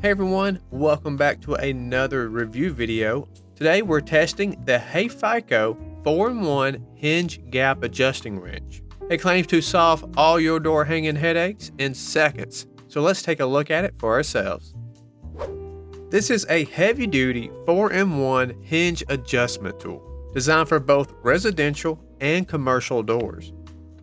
Hey everyone, welcome back to another review video. Today we're testing the HYFICO 4in1 Hinge Gap Adjusting Wrench. It claims to solve all your door hanging headaches in seconds, so let's take a look at it for ourselves. This is a heavy-duty 4in1 hinge adjustment tool designed for both residential and commercial doors.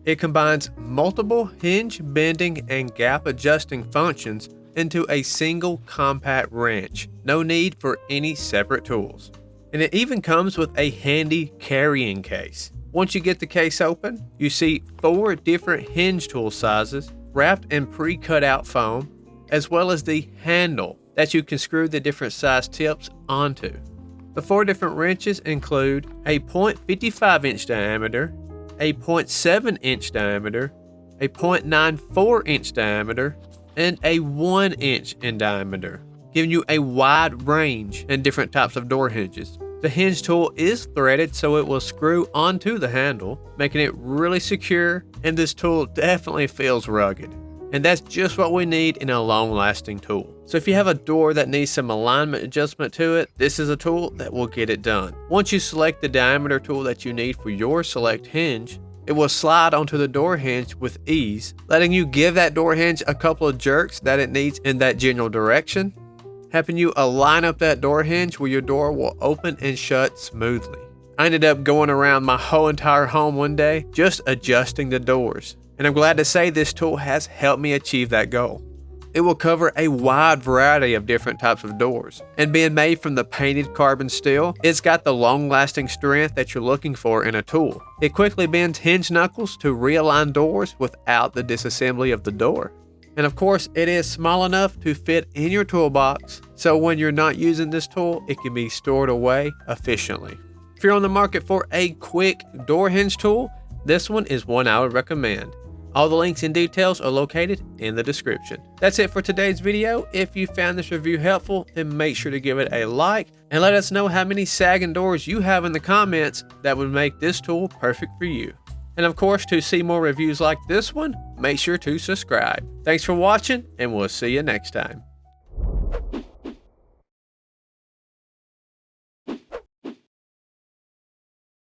It combines multiple hinge bending and gap adjusting functions into a single compact wrench. No need for any separate tools. And it even comes with a handy carrying case. Once you get the case open, you see 4 different hinge tool sizes wrapped in pre-cut out foam, as well as the handle that you can screw the different size tips onto. The 4 different wrenches include a 0.55 inch diameter, a 0.7 inch diameter, a 0.94 inch diameter, and a 1 inch in diameter, giving you a wide range in different types of door hinges. The hinge tool is threaded so it will screw onto the handle, making it really secure, and this tool definitely feels rugged. And that's just what we need in a long-lasting tool. So if you have a door that needs some alignment adjustment to it, this is a tool that will get it done. Once you select the diameter tool that you need for your select hinge, it will slide onto the door hinge with ease, letting you give that door hinge a couple of jerks that it needs in that general direction, helping you align up that door hinge where your door will open and shut smoothly. I ended up going around my whole entire home one day just adjusting the doors, and I'm glad to say this tool has helped me achieve that goal. It will cover a wide variety of different types of doors, and being made from the painted carbon steel, it's got the long-lasting strength that you're looking for in a tool. It quickly bends hinge knuckles to realign doors without the disassembly of the door. And of course, it is small enough to fit in your toolbox, so when you're not using this tool, it can be stored away efficiently. If you're on the market for a quick door hinge tool, this one is one I would recommend. All the links and details are located in the description. That's it for today's video. If you found this review helpful, then make sure to give it a like and let us know how many sagging doors you have in the comments that would make this tool perfect for you. And of course, to see more reviews like this one, make sure to subscribe. Thanks for watching, and we'll see you next time.